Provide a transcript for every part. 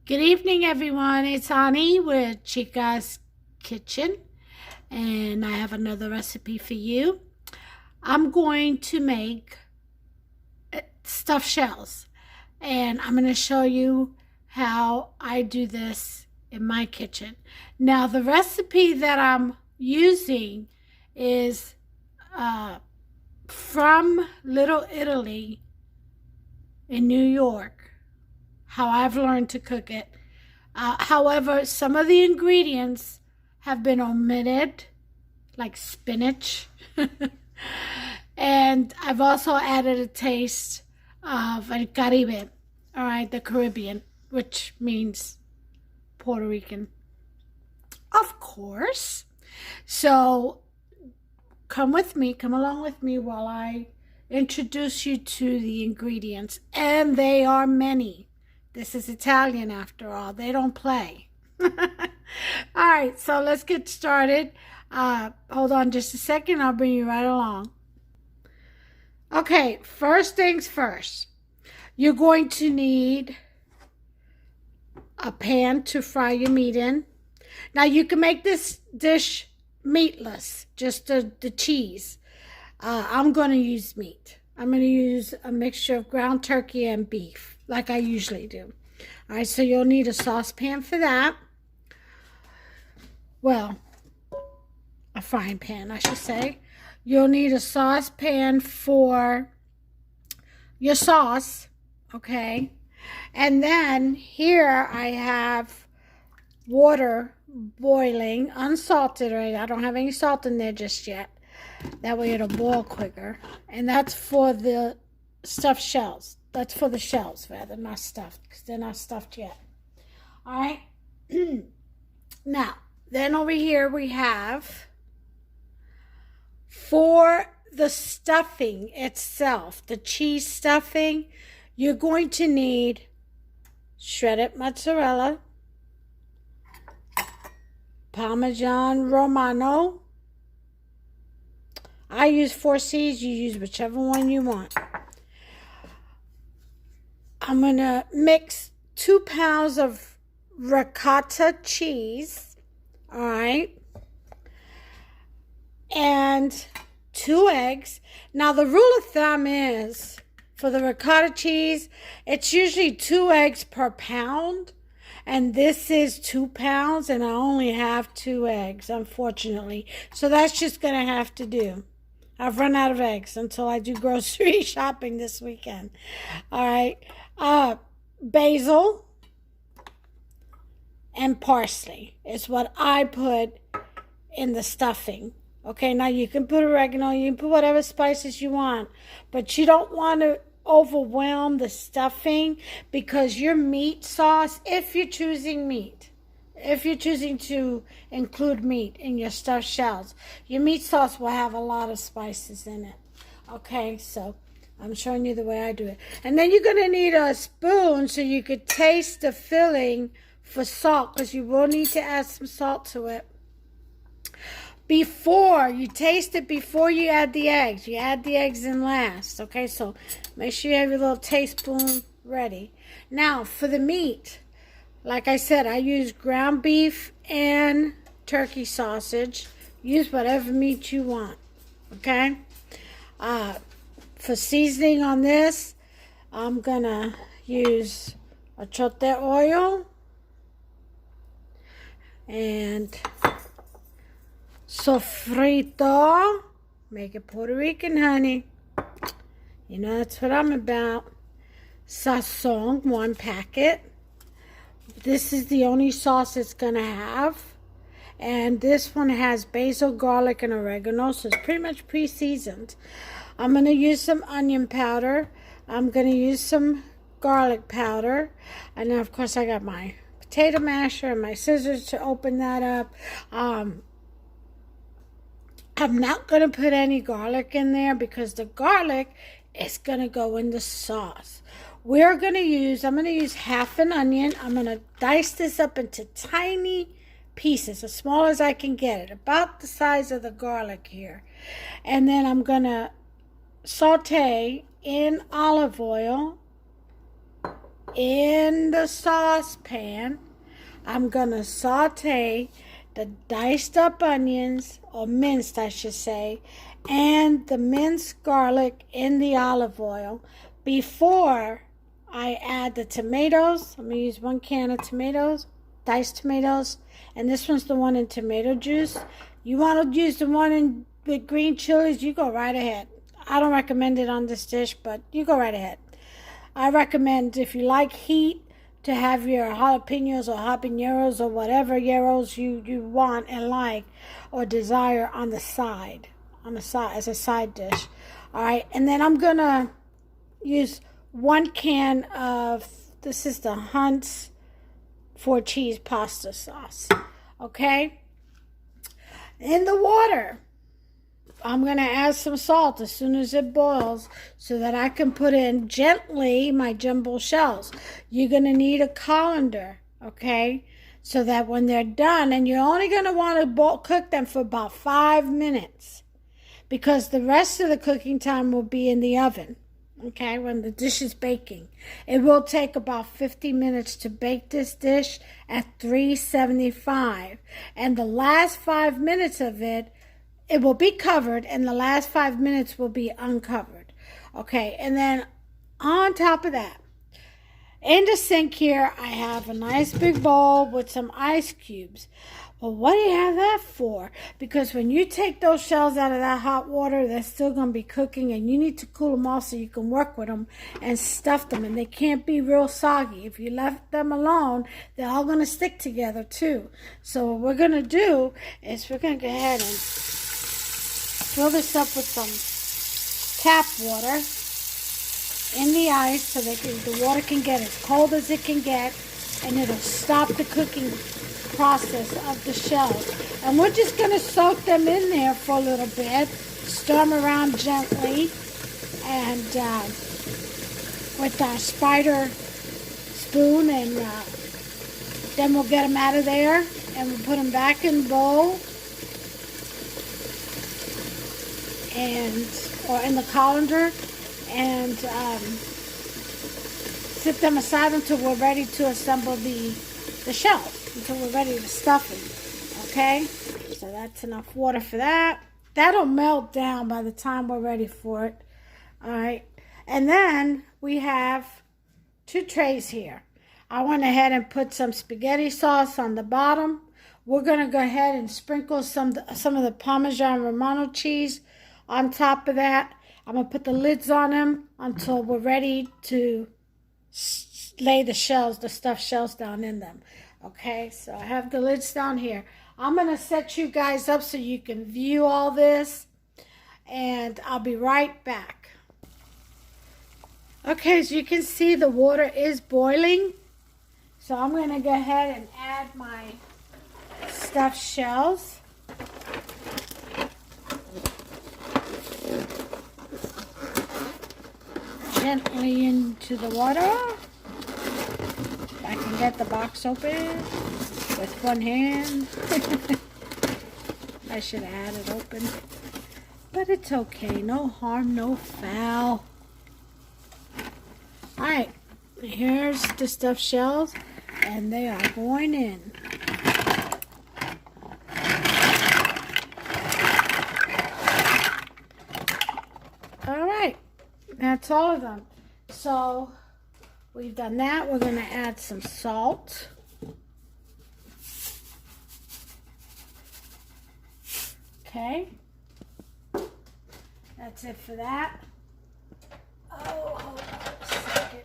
Good evening, everyone. It's Ani with Chica's Kitchen, and I have another recipe for you. I'm going to make stuffed shells, and I'm going to show you how I do this in my kitchen. Now, the recipe that I'm using is from Little Italy in New York. How I've learned to cook it. However, some of the ingredients have been omitted, like spinach. And I've also added a taste of El Caribe, all right, the Caribbean, which means Puerto Rican, of course. So come along with me while I introduce you to the ingredients, and they are many. This is Italian after all. They don't play. All right, so let's get started. Hold on just a second. I'll bring you right along. Okay, first things first. You're going to need a pan to fry your meat in. Now, you can make this dish meatless, just the cheese. I'm going to use meat. I'm going to use a mixture of ground turkey and beef, like I usually do. All right, so you'll need a saucepan for that. Well, a frying pan, I should say. You'll need a saucepan for your sauce, okay? And then here I have water boiling, unsalted, right? I don't have any salt in there just yet. That way it'll boil quicker. And that's for the stuffed shells. That's for the shells, rather, not stuffed, because they're not stuffed yet. All right? Now, then over here we have, for the stuffing itself, the cheese stuffing, you're going to need shredded mozzarella, Parmesan Romano. I use 4C's. You use whichever one you want. I'm going to mix 2 pounds of ricotta cheese. All right. And 2 eggs. Now, the rule of thumb is, for the ricotta cheese, it's usually 2 eggs per pound. And this is 2 pounds, and I only have 2 eggs, unfortunately. So that's just going to have to do. I've run out of eggs until I do grocery shopping this weekend. All right. Basil and parsley is what I put in the stuffing. Okay, now you can put oregano, you can put whatever spices you want, but you don't want to overwhelm the stuffing, because your meat sauce, if you're choosing to include meat in your stuffed shells, your meat sauce will have a lot of spices in it. Okay, so I'm showing you the way I do it. And then you're going to need a spoon so you could taste the filling for salt, because you will need to add some salt to it. Before you taste it, before you add the eggs. You add the eggs in last. Okay, so make sure you have your little taste spoon ready. Now, for the meat, like I said, I use ground beef and turkey sausage. Use whatever meat you want. Okay? For seasoning on this, I'm going to use achote oil and sofrito. Make it Puerto Rican, honey. You know, that's what I'm about. Sazon, 1 packet. This is the only sauce it's going to have. And this one has basil, garlic, and oregano, so it's pretty much pre-seasoned. I'm going to use some onion powder. I'm going to use some garlic powder. And then, of course, I got my potato masher and my scissors to open that up. I'm not going to put any garlic in there, because the garlic is going to go in the sauce. I'm going to use half an onion. I'm going to dice this up into tiny pieces, as small as I can get it, about the size of the garlic here. And then I'm going to saute in olive oil in the saucepan, I'm going to saute the diced up onions, or minced I should say, and the minced garlic in the olive oil before I add the tomatoes. I'm going to use 1 can of tomatoes, diced tomatoes, and this one's the one in tomato juice. You want to use the one with green chilies, you go right ahead. I don't recommend it on this dish, but you go right ahead. I recommend, if you like heat, to have your jalapenos or habaneros or whatever yarrows you want and like or desire on the side as a side dish. All right, and then I'm gonna use 1 can of, this is the Hunt's 4 cheese pasta sauce. Okay, in the water I'm going to add some salt as soon as it boils so that I can put in gently my jumbo shells. You're going to need a colander, okay, so that when they're done, and you're only going to want to cook them for about 5 minutes because the rest of the cooking time will be in the oven, okay, when the dish is baking. It will take about 50 minutes to bake this dish at 375, and the last 5 minutes of it will be covered, and the last 5 minutes will be uncovered. Okay, and then on top of that, in the sink here, I have a nice big bowl with some ice cubes. Well, what do you have that for? Because when you take those shells out of that hot water, they're still going to be cooking, and you need to cool them off so you can work with them and stuff them, and they can't be real soggy. If you left them alone, they're all going to stick together too. So what we're going to do is we're going to go ahead and fill this up with some tap water in the ice so that the water can get as cold as it can get, and it'll stop the cooking process of the shells. And we're just going to soak them in there for a little bit, stir them around gently, and with our spider spoon, and then we'll get them out of there and we'll put them back in the bowl, or in the colander, and sit them aside until we're ready to assemble the shells, until we're ready to stuff them. Okay, so that's enough water for that. That'll melt down by the time we're ready for it. All right, and then we have 2 trays here. I went ahead and put some spaghetti sauce on the bottom. We're going to go ahead and sprinkle some of the Parmesan Romano cheese on top of that. I'm going to put the lids on them until we're ready to lay the shells, the stuffed shells down in them. Okay, so I have the lids down here. I'm going to set you guys up so you can view all this, and I'll be right back. Okay, as you can see, the water is boiling. So I'm going to go ahead and add my stuffed shells. Gently into the water. If I can get the box open with one hand. I should have had it open, but it's okay. No harm, no foul. Alright, here's the stuffed shells, and they are going in. Alright, that's all of them. So we've done that. We're going to add some salt. Okay, that's it for that. Oh, hold on a second.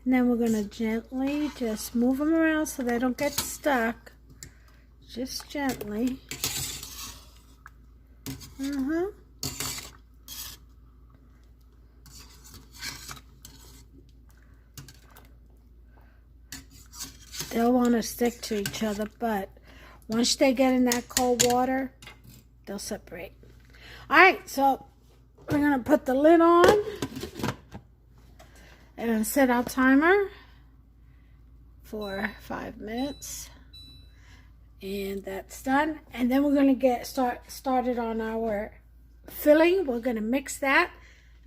And then we're going to gently just move them around so they don't get stuck. Just gently. They'll want to stick to each other, but once they get in that cold water, they'll separate. Alright, so we're going to put the lid on and set our timer for 5 minutes. And that's done. And then we're going to get started on our filling. We're going to mix that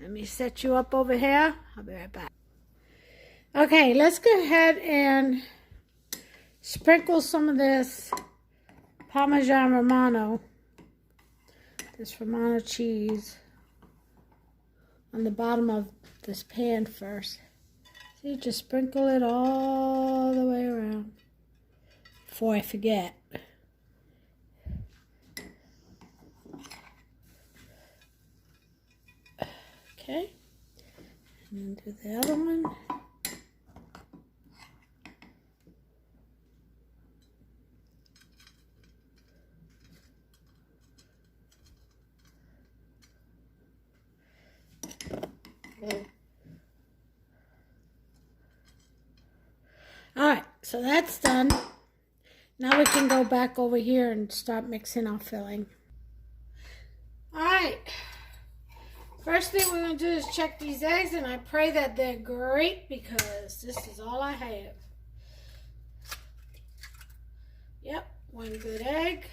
Let me set you up over here. I'll be right back. Okay, let's go ahead and sprinkle some of this Parmesan Romano, this Romano cheese, on the bottom of this pan first. See, just sprinkle it all the way around before I forget. Okay, and then do the other one. Alright, so that's done. Now we can go back over here and start mixing our filling. Alright, first thing we're going to do is check these eggs, and I pray that they're great because this is all I have. Yep, one good egg.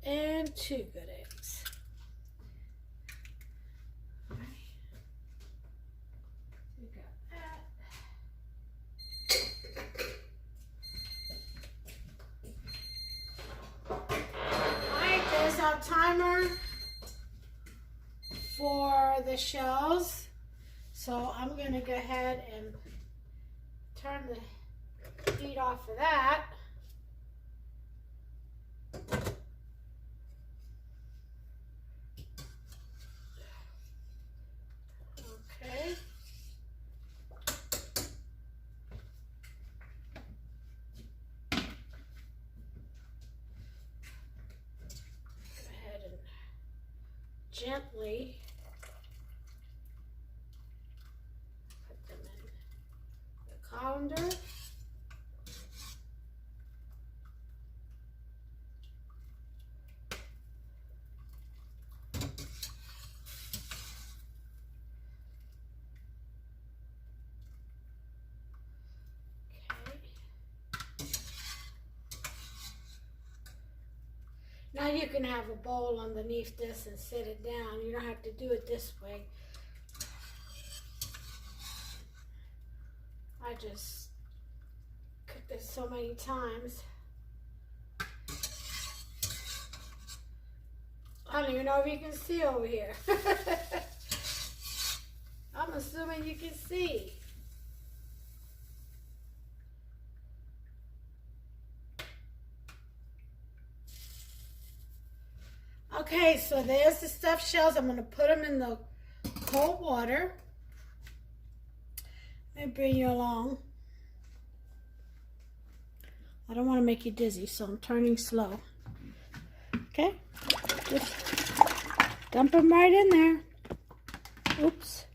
And 2 good eggs. We got that. Alright, there's our timer for the shells. So I'm going to go ahead and turn the heat off of that. Okay. Go ahead and gently put them in the colander. Now you can have a bowl underneath this and set it down. You don't have to do it this way. I just cooked this so many times. I don't even know if you can see over here. I'm assuming you can see. Okay, so there's the stuffed shells. I'm going to put them in the cold water. Let me bring you along. I don't want to make you dizzy, so I'm turning slow. Okay, just dump them right in there. Oops.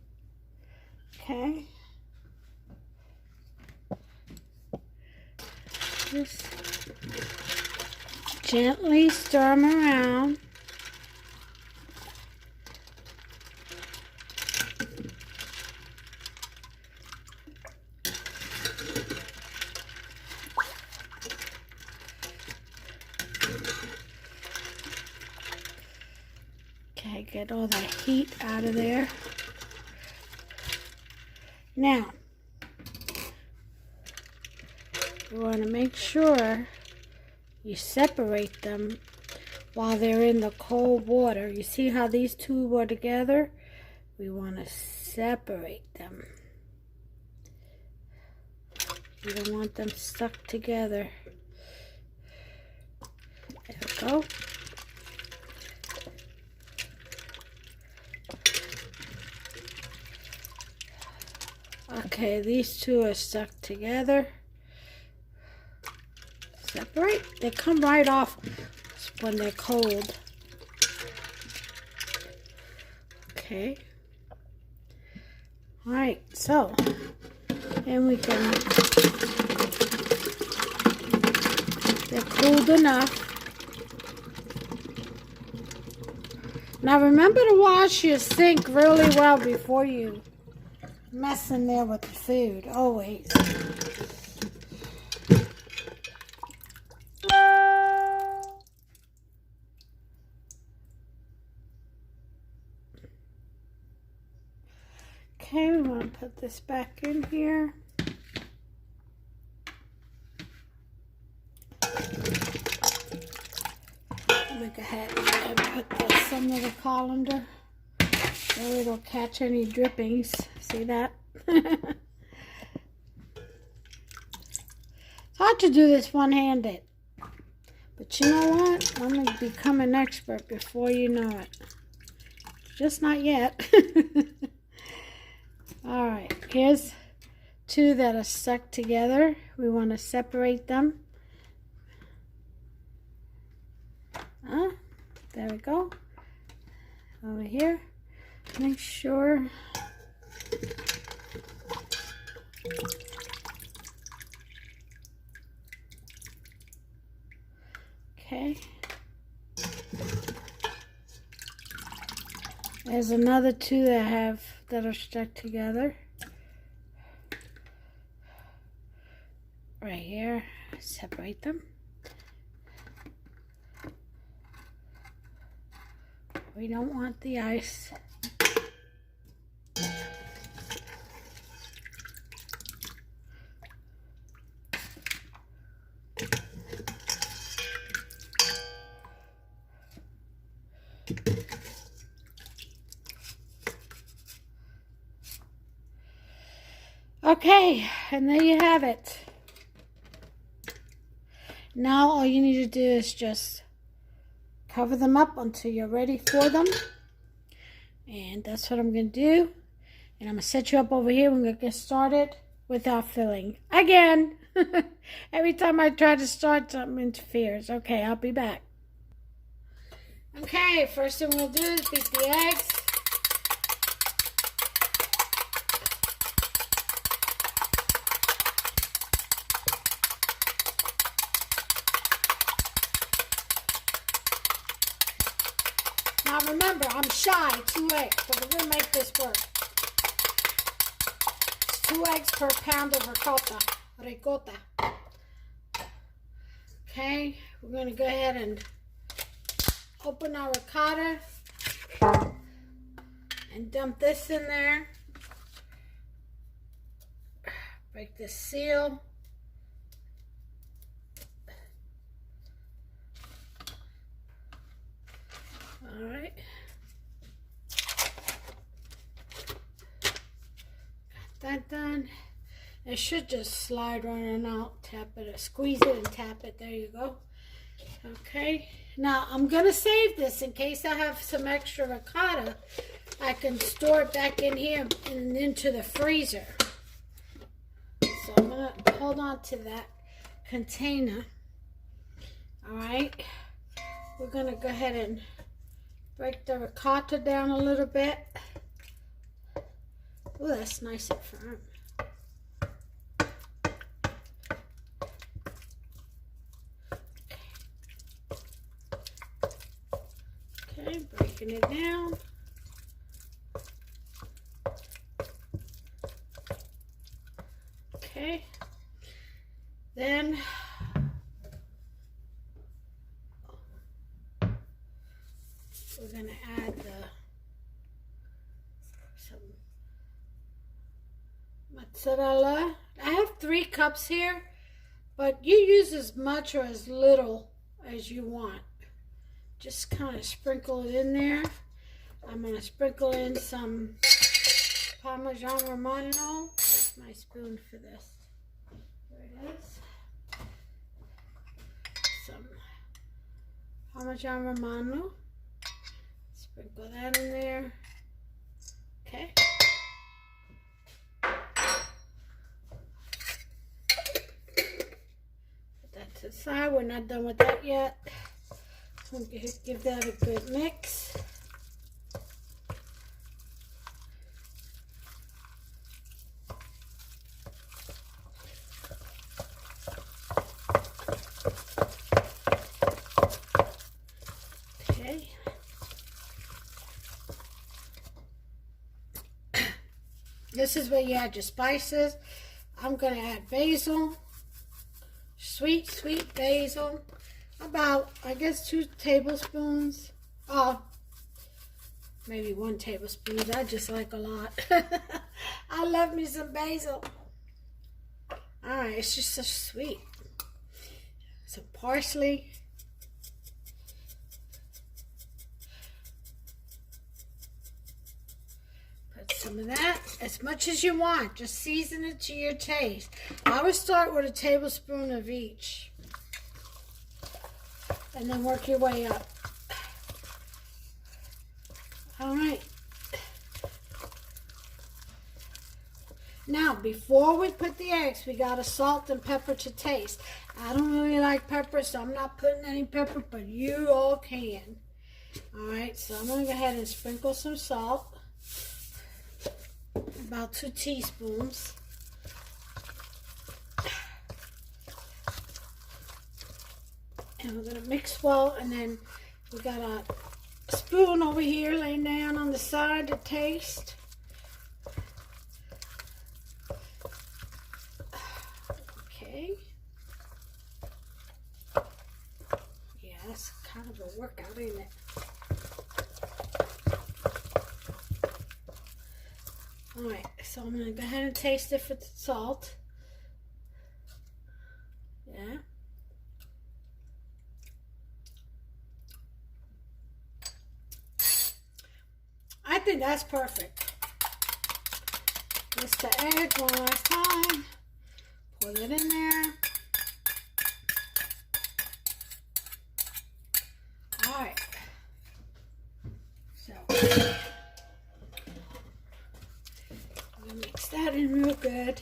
Okay. Just gently stir them around. Okay, get all that heat out of there. Now, you want to make sure you separate them while they're in the cold water. You see how these two were together? We want to separate them. You don't want them stuck together. There we go. Okay, these two are stuck together. Separate. They come right off when they're cold. Okay. Alright, so then we can, they're cooled enough. Now remember to wash your sink really well before you mess in there with the food, always. Okay, we want to put this back in here. Let me go ahead and put this under the colander so it'll catch any drippings. See that? It's hard to do this one-handed. But you know what? I'm going to become an expert before you know it. Just not yet. Alright, here's two that are stuck together. We want to separate them. There we go. Over here. Make sure. Okay. There's another two that are stuck together. Right here. Separate them. We don't want the ice. Okay, and there you have it. Now all you need to do is just cover them up until you're ready for them. And that's what I'm going to do. And I'm going to set you up over here. We're going to get started with our filling. Again. Every time I try to start, something interferes. Okay, I'll be back. Okay, first thing we're going to do is beat the eggs. Now remember, I'm shy, 2 eggs, but we're going to make this work. It's 2 eggs per pound of ricotta. Okay, we're going to go ahead and open our ricotta and dump this in there. Break the seal. All right. Got that done. It should just slide right on out. Tap it, squeeze it and tap it. There you go. Okay. Now I'm going to save this in case I have some extra ricotta. I can store it back in here and into the freezer. So I'm going to hold on to that container. All right. We're going to go ahead and break the ricotta down a little bit. Oh, that's nice and firm. Okay, breaking it down. Okay. Then we're going to add some mozzarella. I have 3 cups here, but you use as much or as little as you want. Just kind of sprinkle it in there. I'm going to sprinkle in some Parmesan Romano. Where's my spoon for this? There it is. Some Parmesan Romano. Sprinkle that in there. Okay. Put that to the side. We're not done with that yet. I'm going to give that a good mix. Okay. This is where you add your spices. I'm going to add basil. Sweet basil. About, I guess, 2 tablespoons. maybe 1 tablespoon. I just like a lot. I love me some basil. All right, it's just so sweet. Some parsley. Put some of that, as much as you want. Just season it to your taste. I would start with a tablespoon of each. And then work your way up. All right. Now, before we put the eggs, we got to salt and pepper to taste. I don't really like pepper, so I'm not putting any pepper, but you all can. All right, so I'm going to go ahead and sprinkle some salt. About 2 teaspoons. And we're going to mix well, and then we got a spoon over here laying down on the side to taste. Okay. Yeah, that's kind of a workout, isn't it? Alright, so I'm going to go ahead and taste it for the salt. Yeah. I think that's perfect. Mix the egg one last time. Pour it in there. Alright. So, I'm going to mix that in real good.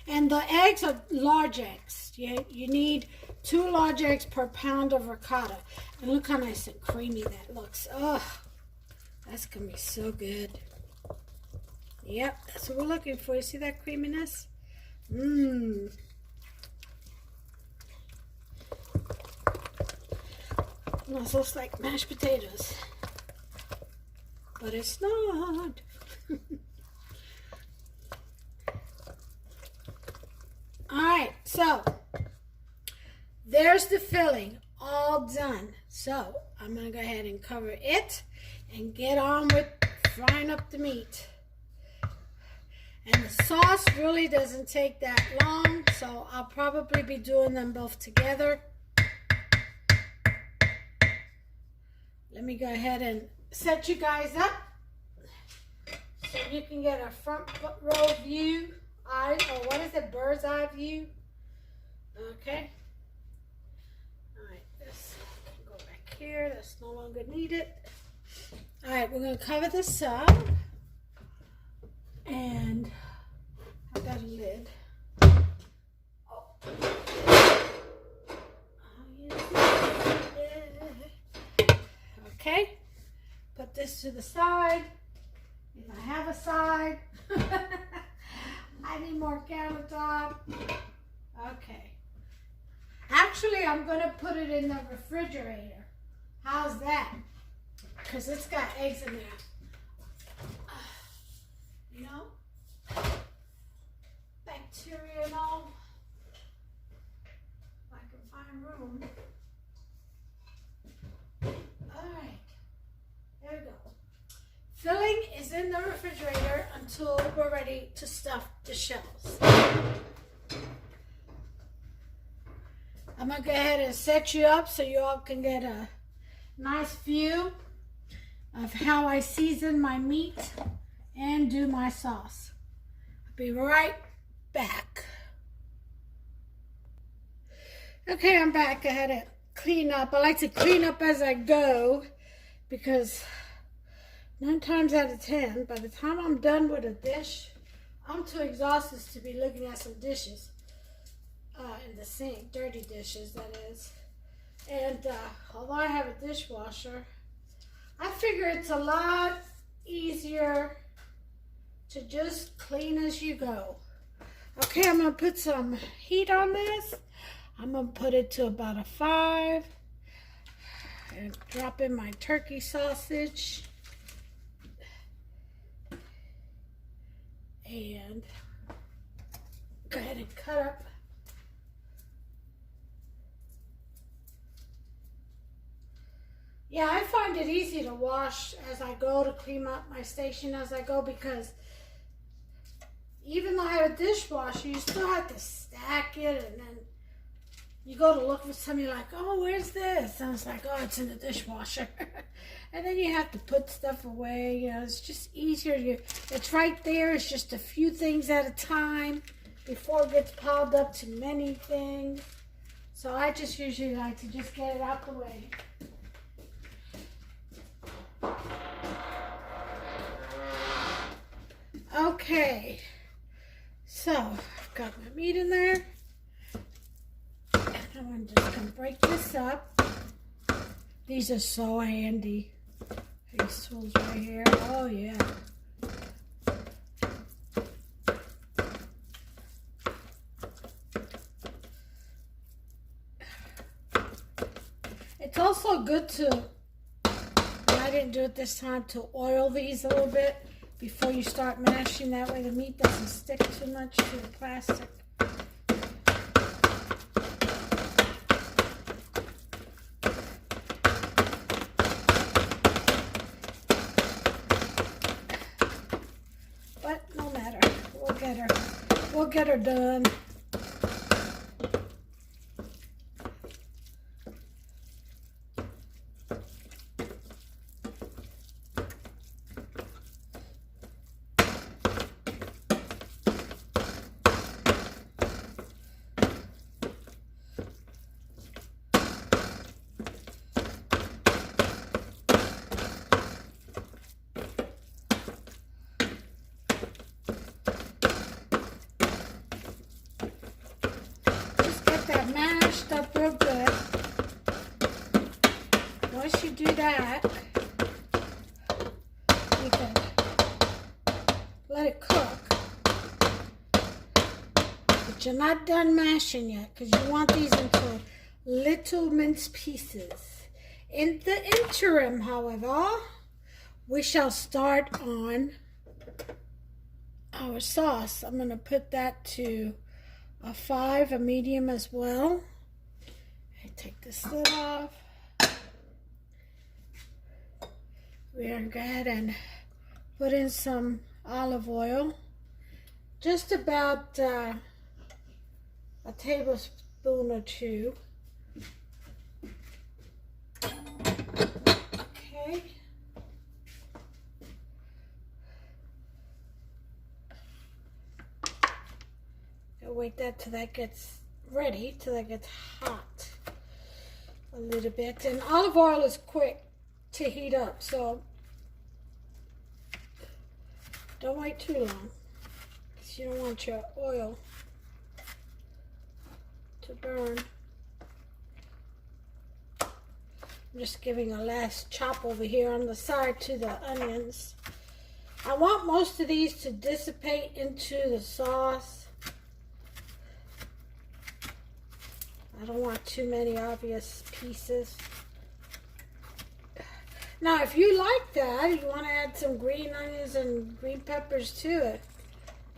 And the eggs are large eggs. You need 2 large eggs per pound of ricotta. And look how nice and creamy that looks. Oh, that's going to be so good. Yep, that's what we're looking for. You see that creaminess? Mmm. Almost looks like mashed potatoes. But it's not. Alright, so there's the filling all done. So I'm going to go ahead and cover it and get on with frying up the meat. And the sauce really doesn't take that long, so I'll probably be doing them both together. Let me go ahead and set you guys up so you can get a front row view. Or what is it? Bird's eye view. Okay. Alright, this can go back here. That's no longer needed. Alright, we're going to cover this up. And I've got a lid. Okay. Put this to the side. If I have a side. I need more countertop. Okay. Actually, I'm going to put it in the refrigerator. How's that? Because it's got eggs in there. You know? Bacteria and all. If I can find room. Alright. There we go. Filling is in the refrigerator until we're ready to stuff the shells. I'm going to go ahead and set you up so you all can get a nice view of how I season my meat and do my sauce. I'll be right back. Okay, I'm back. I had to clean up. I like to clean up as I go because 9 times out of 10, by the time I'm done with a dish, I'm too exhausted to be looking at some dishes in the sink, dirty dishes, that is. And although I have a dishwasher, I figure it's a lot easier to just clean as you go. Okay, I'm going to put some heat on this. I'm going to put it to about a 5 and drop in my turkey sausage. And go ahead and cut up Yeah, I find it easy to wash as I go, to clean up my station as I go, because even though I have a dishwasher, you still have to stack it, and then you go to look for something, you're like, oh, where's this? And it's like, oh, it's in the dishwasher. And then you have to put stuff away. You know, it's just easier. It's right there. It's just a few things at a time before it gets piled up to many things. So I just usually like to just get it out the way. Okay, so I've got my meat in there. And I'm just going to break this up. These are so handy. These tools right here. Oh, yeah. It's also good to, I didn't do it this time, to oil these a little bit before you start mashing. That way the meat doesn't stick too much to the plastic. But no matter, we'll get her done. Up real good. Once you do that, you can let it cook. But you're not done mashing yet, because you want these into little minced pieces. In the interim, however, we shall start on our sauce. I'm going to put that to a 5, a medium as well. Take this lid off. We're going to go ahead and put in some olive oil. Just about a tablespoon or 2. Okay. I'll wait that till that gets ready, till that gets hot a little bit. And olive oil is quick to heat up, so don't wait too long, because you don't want your oil to burn. I'm just giving a last chop over here on the side to the onions. I want most of these to dissipate into the sauce. I don't want too many obvious pieces. Now, if you like that, you want to add some green onions and green peppers to it,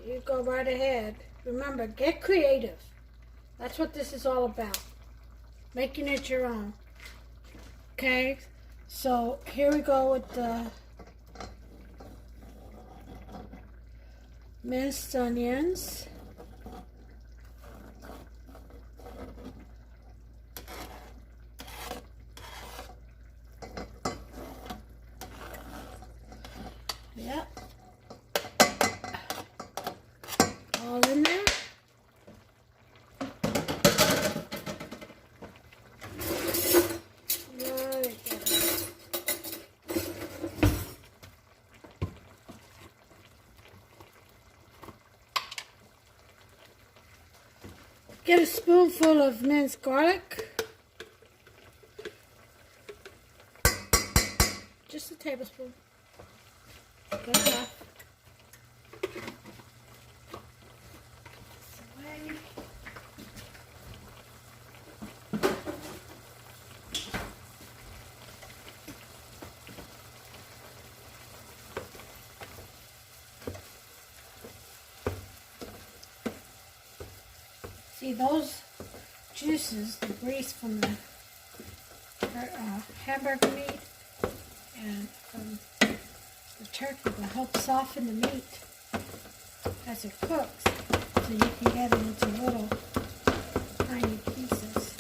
you go right ahead. Remember, get creative. That's what this is all about. Making it your own. Okay? So, here we go with the minced onions. Yep. All in there. Very good. Get a spoonful of minced garlic. Just a tablespoon. Good enough. See those juices, the grease from the hamburger meat, and the turkey will help soften the meat as it cooks, so you can get it into little tiny pieces.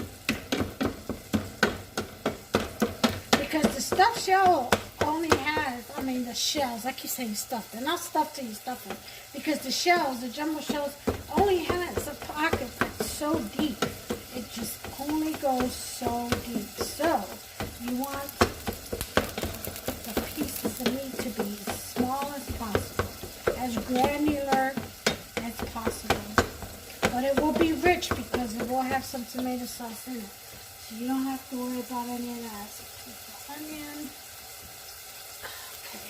Because the stuffed shell only has, the shells, I keep saying stuffed, they're not stuffed till you stuff them, because the shells, the jumbo shells, only has a pocket that's so deep. It just only goes so deep. So you want the pieces of meat to be as small as possible, as granular as possible. But it will be rich because it will have some tomato sauce in it. So you don't have to worry about any of that. So keep the onion. Okay.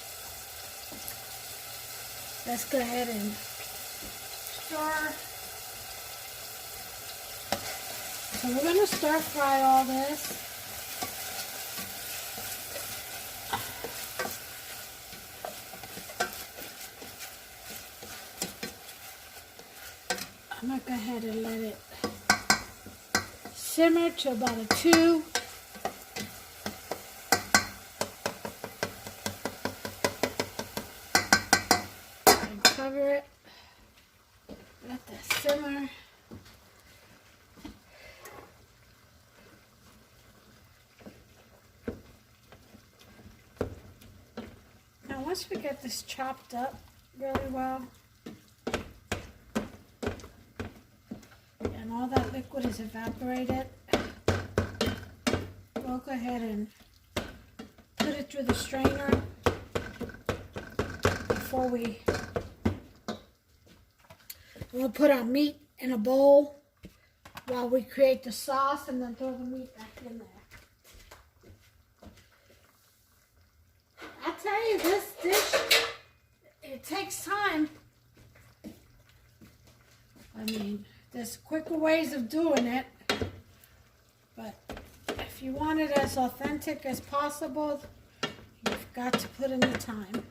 Let's go ahead and stir. So we're going to stir fry all this. I'm going to go ahead and let it simmer to about a 2. And cover it. Let that simmer. Now once we get this chopped up really well, and all that liquid is evaporated, we'll go ahead and put it through the strainer before we'll put our meat in a bowl while we create the sauce, and then throw the meat back in there. I tell you, this dish, it takes time. There's quicker ways of doing it, but if you want it as authentic as possible, you've got to put in the time.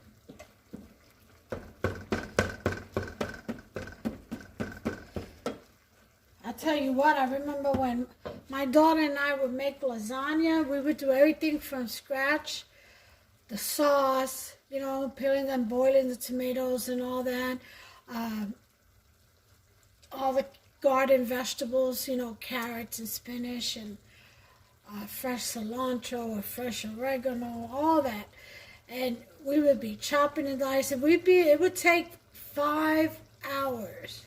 I'll tell you what, I remember when my daughter and I would make lasagna, we would do everything from scratch. The sauce, peeling and boiling the tomatoes and all that. All the garden vegetables, carrots and spinach and fresh cilantro or fresh oregano, all that. And we would be chopping and dicing. It would take 5 hours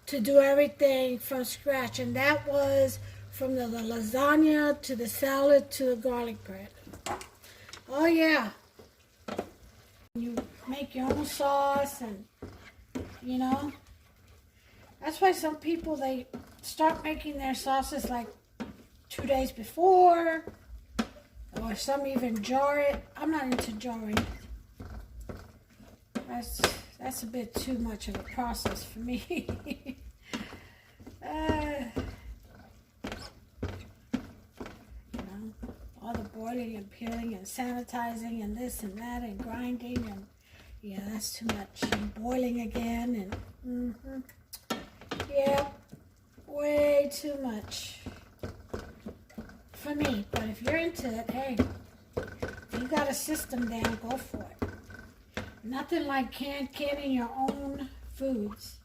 to do everything from scratch. And that was from the lasagna to the salad to the garlic bread. Oh yeah. You make your own sauce and, that's why some people, they start making their sauces like 2 days before, or some even jar it. I'm not into jarring. That's a bit too much of a process for me. All the boiling and peeling and sanitizing and this and that and grinding, and yeah, that's too much. And boiling again and yeah, way too much for me. But if you're into it, hey, if you got a system down, go for it. Nothing like canning your own foods.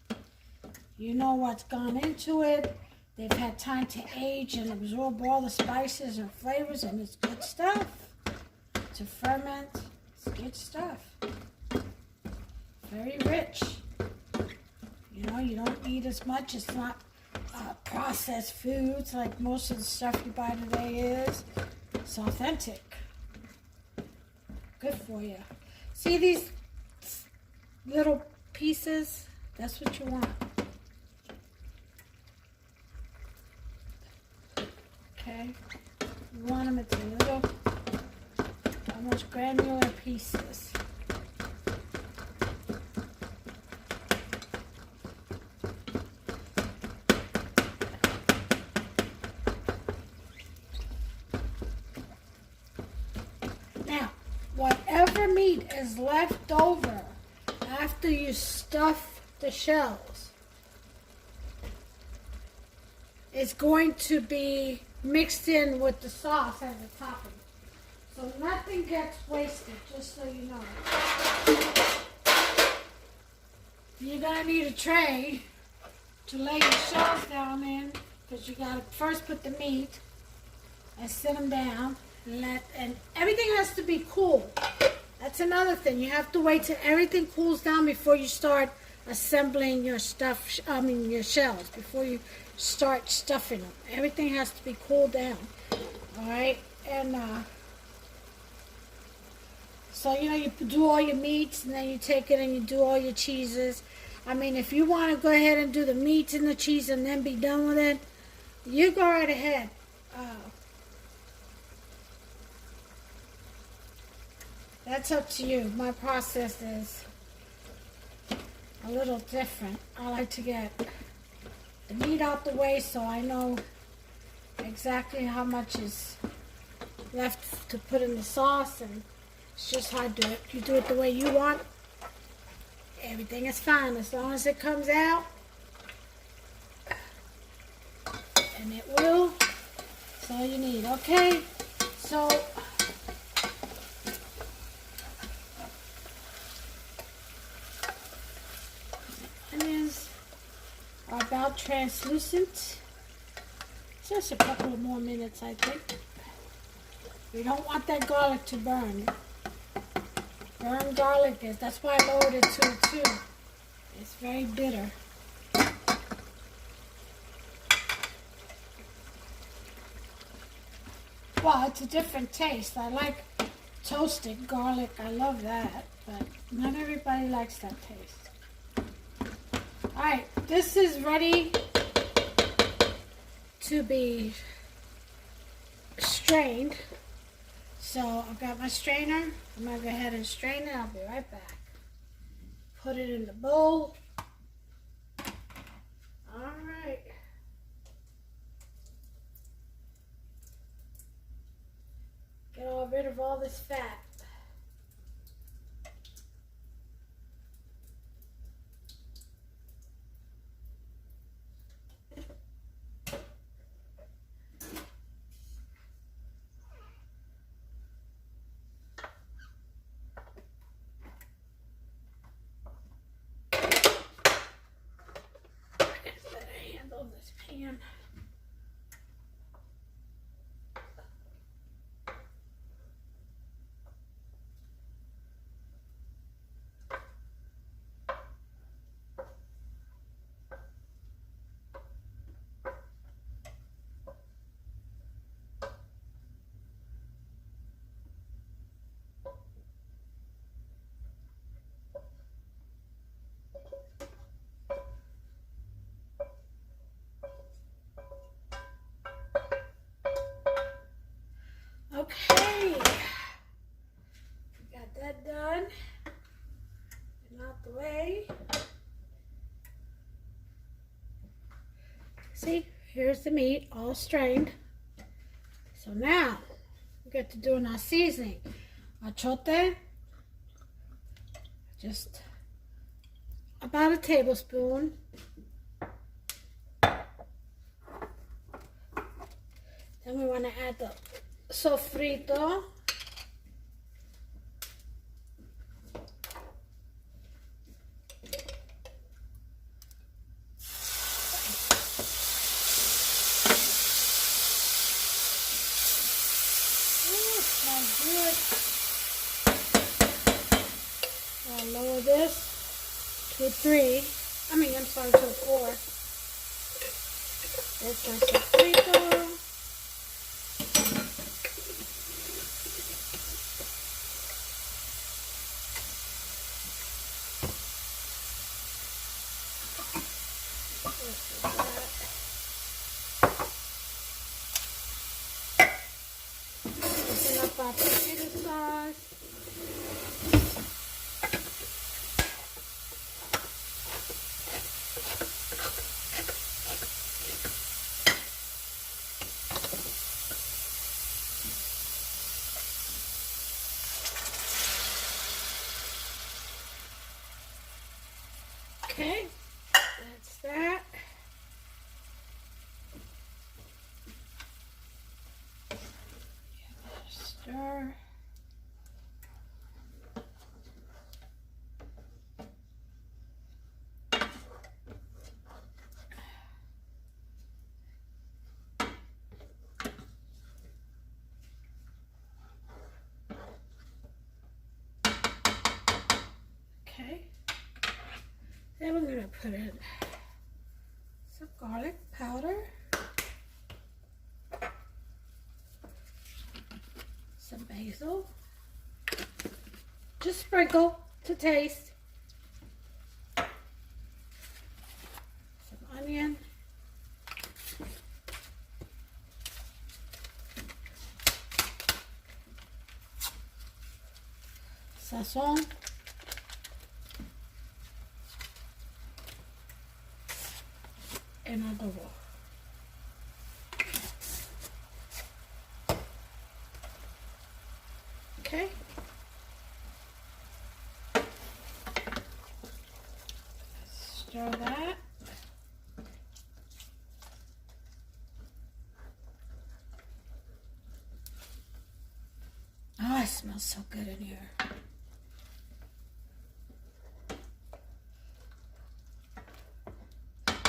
You know what's gone into it. They've had time to age and absorb all the spices and flavors, and it's good stuff. To ferment, it's good stuff. Very rich. You don't eat as much. It's not processed foods like most of the stuff you buy today is. It's authentic. Good for you. See these little pieces? That's what you want. Okay, you want them into little, almost granular pieces. Now, whatever meat is left over after you stuff the shells is going to be mixed in with the sauce as a topping. So nothing gets wasted, just so you know. You're going to need a tray to lay your shells down in, because you got to first put the meat and sit them down. And everything has to be cool. That's another thing. You have to wait till everything cools down before you start assembling your stuff, your shells, before you start stuffing them. Everything has to be cooled down. Alright? And so, you do all your meats, and then you take it and you do all your cheeses. If you want to go ahead and do the meats and the cheese and then be done with it, you go right ahead. That's up to you. My process is a little different. I like to get the meat out the way so I know exactly how much is left to put in the sauce, and it's just how I do it. You do it the way you want, everything is fine as long as it comes out, and it will. That's all you need. Okay, so onions are about translucent. Just a couple of more minutes, I think. We don't want that garlic to burn. Burn garlic is, that's why I lowered it to a 2. It's very bitter. Well, it's a different taste. I like toasted garlic. I love that, but not everybody likes that taste. Alright, this is ready to be strained. So I've got my strainer. I'm going to go ahead and strain it. I'll be right back. Put it in the bowl. Alright. Get rid of all this fat. Pan. Okay, got that done and out the way. See, here's the meat all strained. So now we get to doing our seasoning. Achote, just about a tablespoon. Then we want to add the sofrito. Ooh, smells good. I'll lower this to a 3. I'm sorry, to a 4. There's my sofrito. Open up our potato sauce. put in some garlic powder, some basil, just sprinkle to taste, some onion, sazon, and adobo. Okay. Stir that. Oh, it smells so good in here.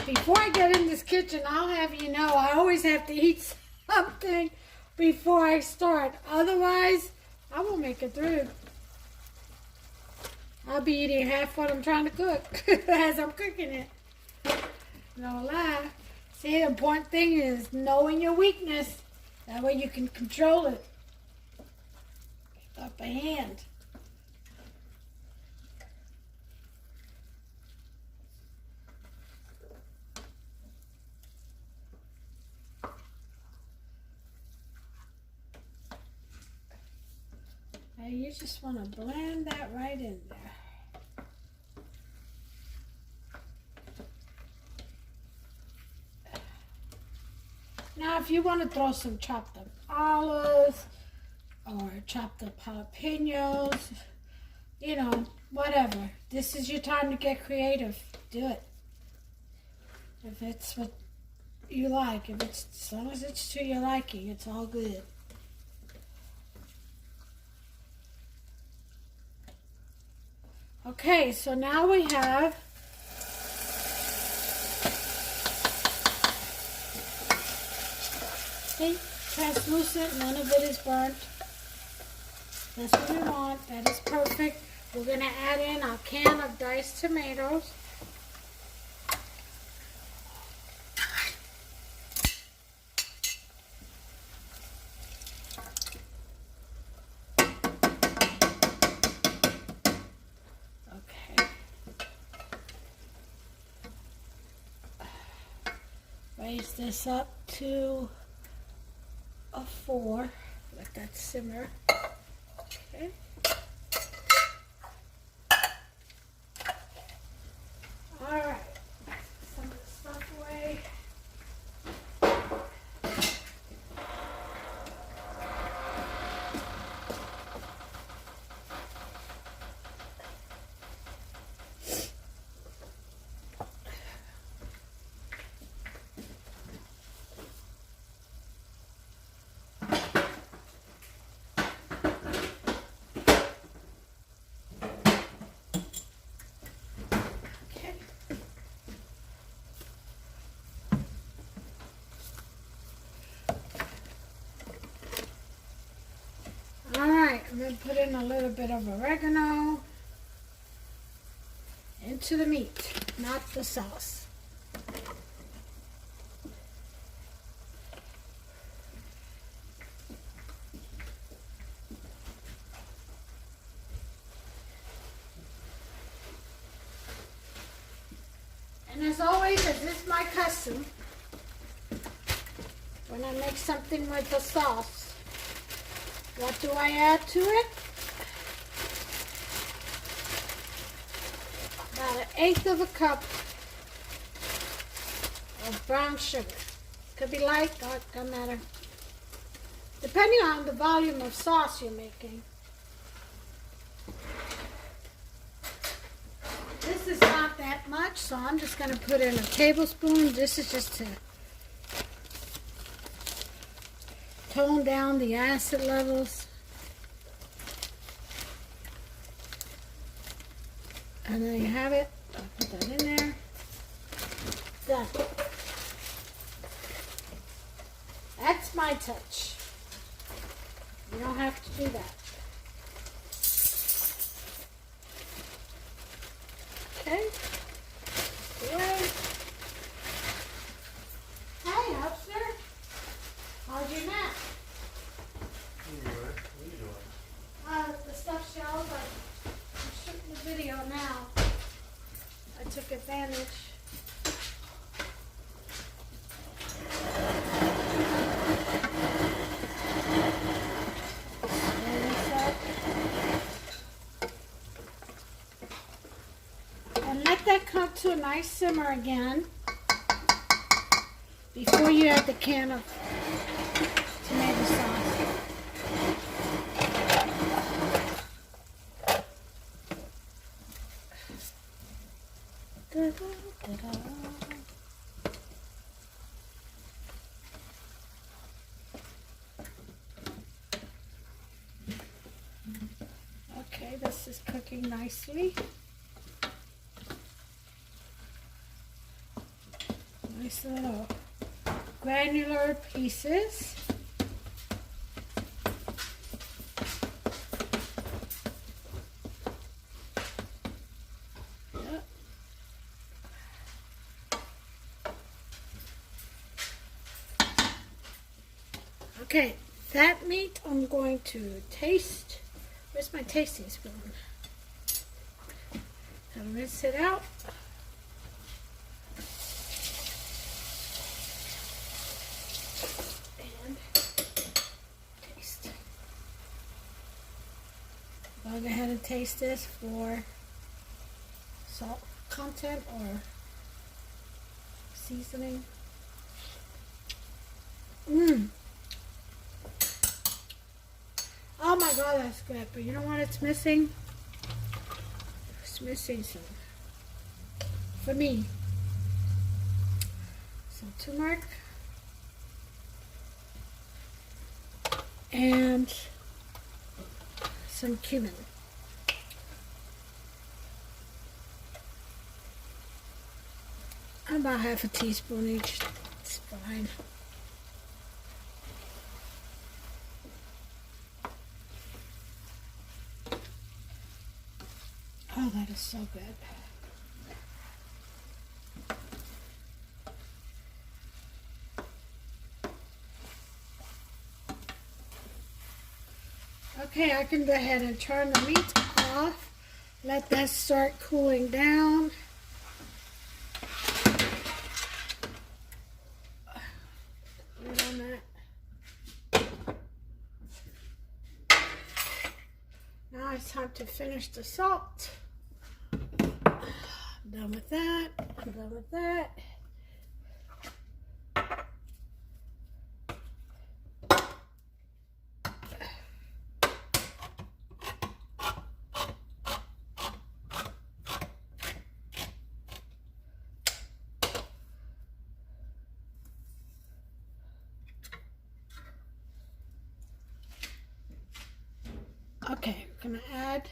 Before I get in this kitchen, I'll have you know I always have to eat something before I start. Otherwise, I won't make it through. I'll be eating half what I'm trying to cook as I'm cooking it. No lie. See, the important thing is knowing your weakness. That way you can control it. Keep up a hand. And you just want to blend that right in there. Now, if you want to throw some chopped up olives or chopped up jalapenos, you know, whatever. This is your time to get creative. Do it. If it's what you like, if it's, as long as it's to your liking, it's all good. Okay, so now we have see, translucent, none of it is burnt. That's what we want. That is perfect. We're going to add in our can of diced tomatoes. Raise this up to a 4. Let that simmer. Okay. All right. Some of the stuff away. I'm going to put in a little bit of oregano into the meat, not the sauce. And as always, as is my custom, when I make something with the sauce, what do I add to it? About 1/8 of a cup of brown sugar. Could be light, dark, doesn't matter. Depending on the volume of sauce you're making. This is not that much, so I'm just going to put in a tablespoon. This is just to tone down the acid levels. And there you have it. I'll put that in there. Done. That's my touch. You don't have to do that. Okay. away. Hey, Hubster. How's your nap? What are you doing? The stuffed shells. I'm shooting the video now. I took advantage. And let that come to a nice simmer again before you add the can of tomato sauce. Da-da-da-da. Okay, this is cooking nicely. Nice little granular pieces. Yep. Okay, that meat I'm going to taste. Where's my tasting spoon? I'll rinse it out. And taste. I'll go ahead and taste this for salt content or seasoning. Oh my God, that's good. But you know what it's missing? It's missing some. For me. Some turmeric. And some cumin. About half a teaspoon each. It's fine. Oh, that is so good. Okay, I can go ahead and turn the meat off. Let that start cooling down. Put it on that. Now it's time to finish the salt. I'm done with that. I'm done with that. Okay, I'm gonna add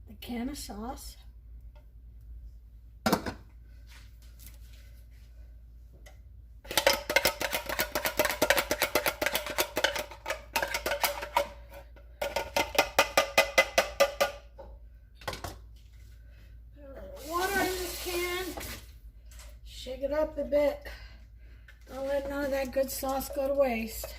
the can of sauce. Water in this can. Shake it up a bit. Don't let none of that good sauce go to waste.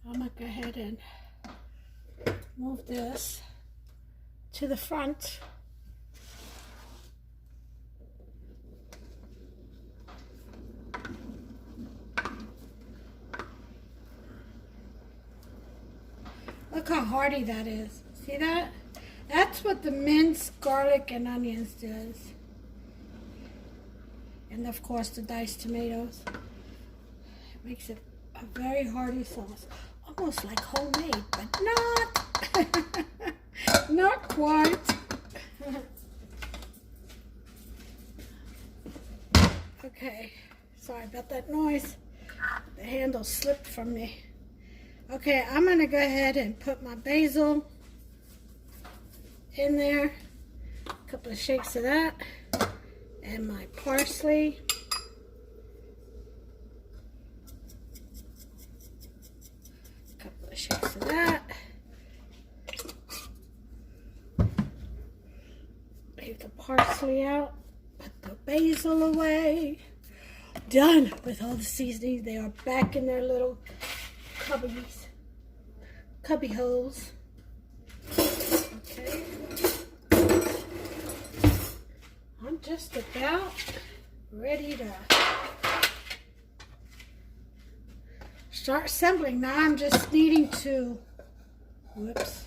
I'm going to go ahead and move this to the front. Look how hearty that is. See that? That's what the minced garlic and onions does. And of course the diced tomatoes. It makes it a very hearty sauce. Almost like homemade, but not. Not quite. Okay, sorry about that noise. The handle slipped from me. Okay, I'm gonna go ahead and put my basil in there. A couple of shakes of that. And my parsley. A couple of shakes of that. Leave the parsley out. Put the basil away. Done with all the seasonings. They are back in their little cubby holes. Okay. I'm just about ready to start assembling. Now I'm just needing to, whoops.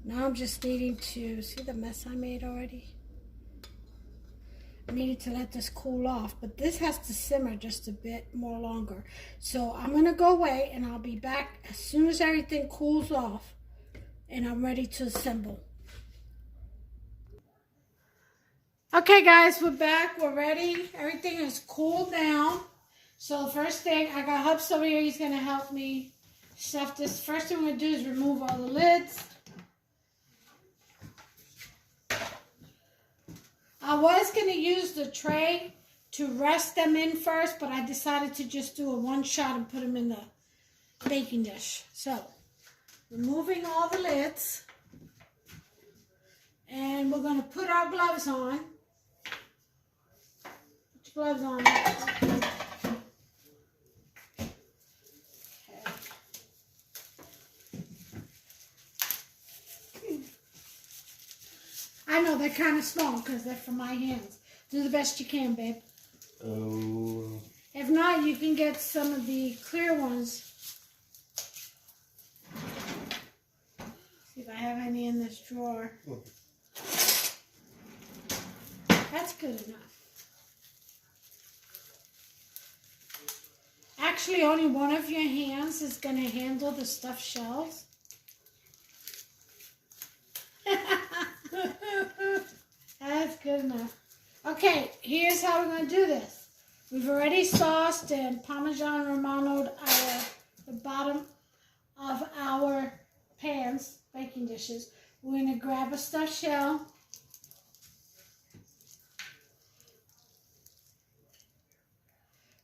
Now I'm just needing to, see the mess I made already? I needed to let this cool off, but this has to simmer just a bit more longer. So I'm gonna go away and I'll be back as soon as everything cools off and I'm ready to assemble. Okay guys, we're back, we're ready. Everything is cooled down. So the first thing, I got Hubs over here, he's gonna help me stuff this. First thing I'm gonna do is remove all the lids. I was going to use the tray to rest them in first, but I decided to just do a one shot and put them in the baking dish. So, removing all the lids. And we're going to put our gloves on. Put your gloves on. I know they're kind of small because they're from my hands. Do the best you can, babe. Oh. If not, you can get some of the clear ones. See if I have any in this drawer. Oh. That's good enough. Actually, only one of your hands is going to handle the stuffed shells. That's good enough. Okay, here's how we're going to do this. We've already sauced and Parmesan Romano'd the bottom of our pans, baking dishes. We're going to grab a stuffed shell.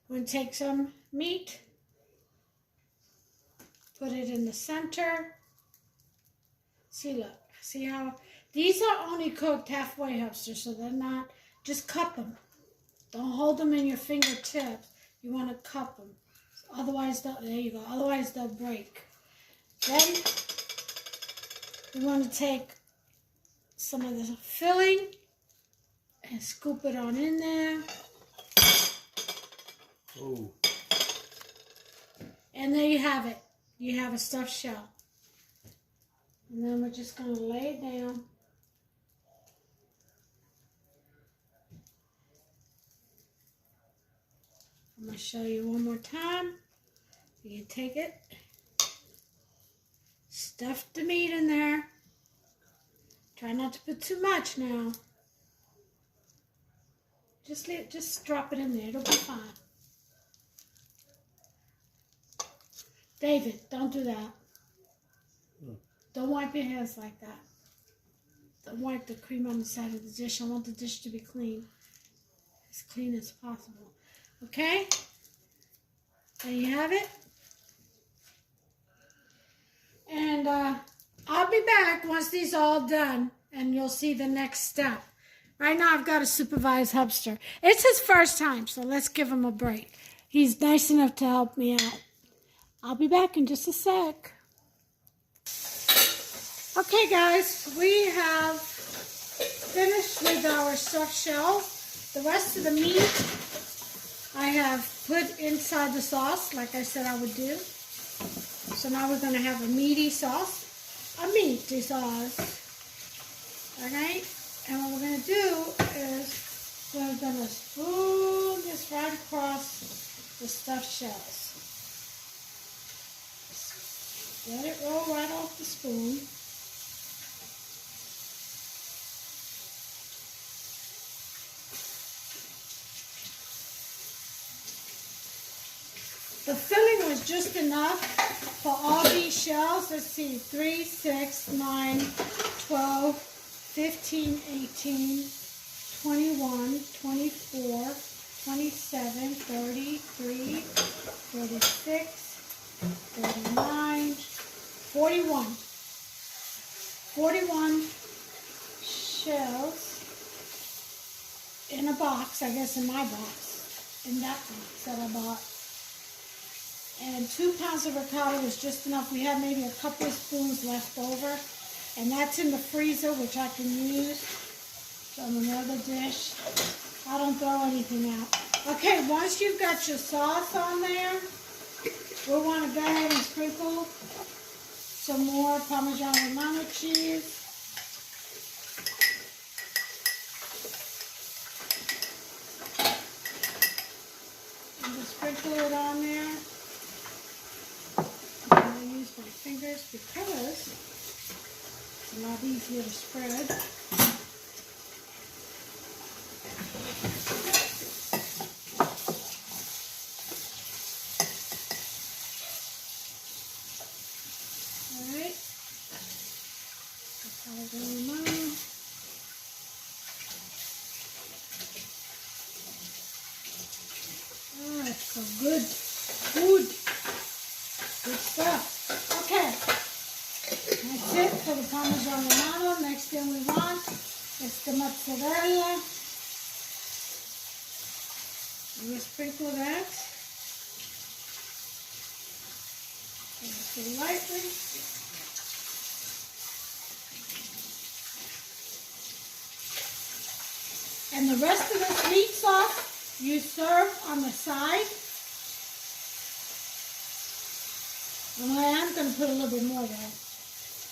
We're going to take some meat, put it in the center. See, look. See how these are only cooked halfway, Hubster, so they're not, just cup them. Don't hold them in your fingertips. You want to cup them. Otherwise, there you go. Otherwise, they'll break. Then we want to take some of the filling and scoop it on in there. Oh. And there you have it. You have a stuffed shell. And then we're just going to lay it down. I'm going to show you one more time. You can take it, stuff the meat in there. Try not to put too much now. Just drop it in there. It'll be fine. David, don't do that. Don't wipe your hands like that. Don't wipe the cream on the side of the dish. I want the dish to be clean. As clean as possible. Okay? There you have it. And I'll be back once these are all done. And you'll see the next step. Right now I've got to supervise Hubster. It's his first time, so let's give him a break. He's nice enough to help me out. I'll be back in just a sec. Okay guys, we have finished with our stuffed shell. The rest of the meat I have put inside the sauce like I said I would do. So now we're going to have a meaty sauce. A meaty sauce. Alright? And what we're going to do is we're going to spoon this right across the stuffed shells. Let it roll right off the spoon. The filling was just enough for all these shells. Let's see, 3, 6, 9, 12, 15, 18, 21, 24, 27, 33, 36, 39, 41. 41 shells in a box, I guess in my box, in that box that I bought. And 2 pounds of ricotta was just enough. We had maybe a couple of spoons left over. And that's in the freezer, which I can use from another dish. I don't throw anything out. Okay, once you've got your sauce on there, we'll want to go ahead and sprinkle some more Parmesan Romano cheese. And just sprinkle it on there. I'm going to use my fingers because it's a lot easier to spread. Alright. That's all going on. Oh, it's so good. Good. Good stuff. Okay. That's it for the Parmesan Romano. Next thing we want is the mozzarella. We'll sprinkle that just lightly. And the rest of this meat sauce you serve on the side. And I am going to put a little bit more there.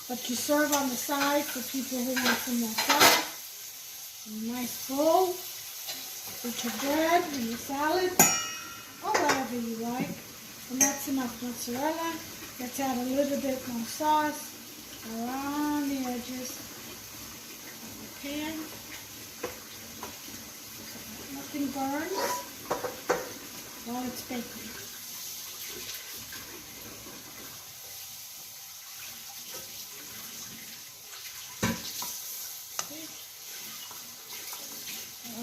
But you serve on the side for people who want some more sauce. A nice bowl with your bread and your salad, or whatever you like. And that's enough mozzarella. Let's add a little bit more sauce around the edges of the pan. So nothing burns while it's baking.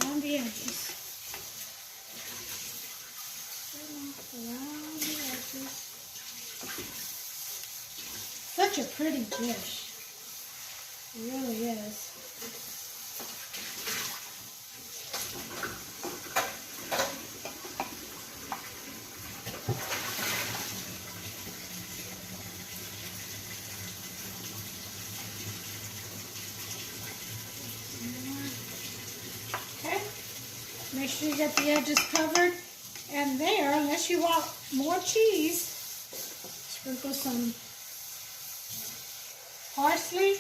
Around the edges. Around the edges. Such a pretty dish. It really is. Okay. Make sure you get the edges covered. And there, unless you want more cheese, sprinkle some parsley.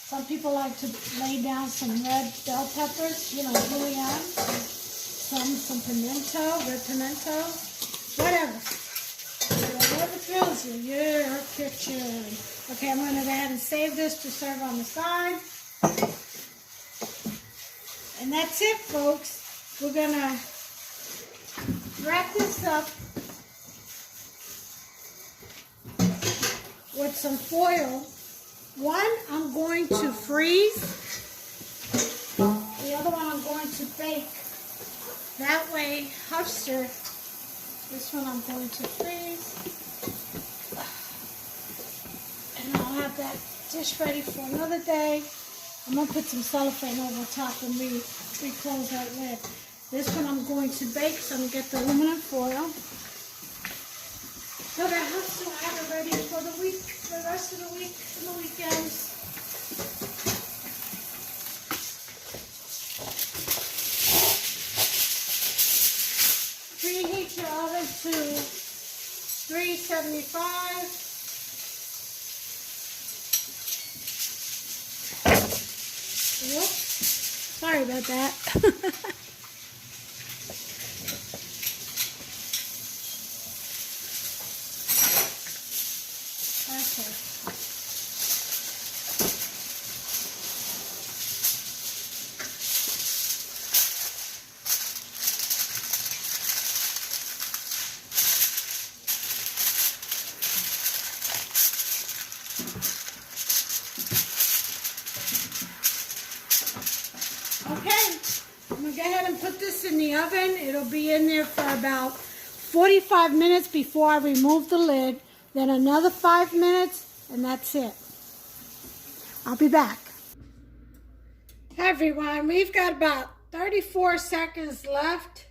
Some people like to lay down some red bell peppers, you know, julienne. Some pimento, red pimento, whatever. Whatever thrills you, your kitchen. Okay, I'm going to go ahead and save this to serve on the side. And that's it, folks. We're going to wrap this up with some foil. One I'm going to freeze. The other one I'm going to bake. That way, Hufster, this one I'm going to freeze. And I'll have that dish ready for another day. I'm going to put some cellophane over top and re-close that lid. This one I'm going to bake, so I'm going to get the aluminum foil. So that helps to have it ready for the week, the rest of the week, and the weekends. Preheat your oven to 375. Whoops. Sorry about that. Okay. I'm going to go ahead and put this in the oven. It'll be in there for about 45 minutes before I remove the lid. Then another 5 minutes, and that's it. I'll be back. Hi everyone, we've got about 34 seconds left.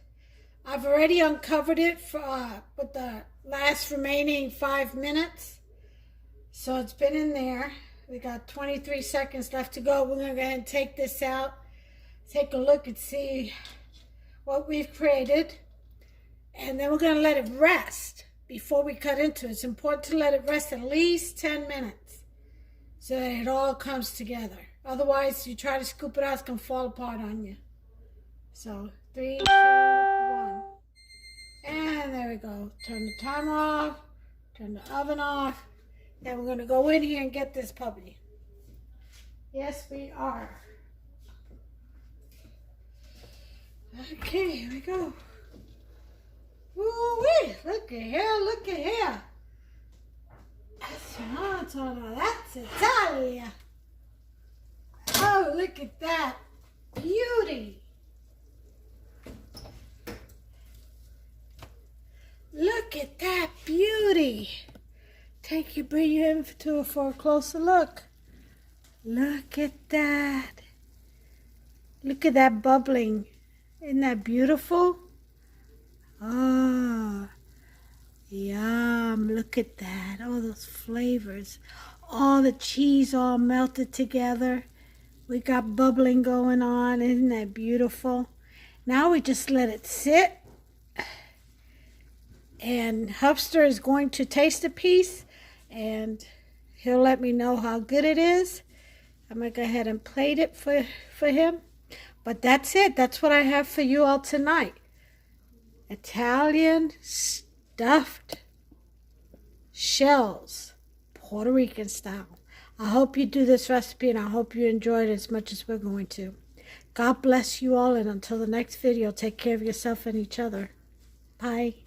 I've already uncovered it with the last remaining 5 minutes. So it's been in there. We got 23 seconds left to go. We're going to go ahead and take this out. Take a look and see what we've created. And then we're going to let it rest before we cut into it. It's important to let it rest at least 10 minutes so that it all comes together. Otherwise, you try to scoop it out, it's going to fall apart on you. So, 3, 2, 1. And there we go. Turn the timer off. Turn the oven off. Then we're going to go in here and get this puppy. Yes, we are. Okay, here we go. Woo-wee! Look at here, look at here. That's Italia. Oh, look at that beauty. Look at that beauty. Bring you in for a closer look. Look at that. Look at that bubbling. Isn't that beautiful? Oh, yum. Look at that. All those flavors. All the cheese all melted together. We got bubbling going on. Isn't that beautiful? Now we just let it sit. And Hubster is going to taste a piece. And he'll let me know how good it is. I'm going to go ahead and plate it for him. But that's it. That's what I have for you all tonight. Italian stuffed shells, Puerto Rican style. I hope you do this recipe and I hope you enjoy it as much as we're going to. God bless you all, and until the next video, take care of yourself and each other. Bye.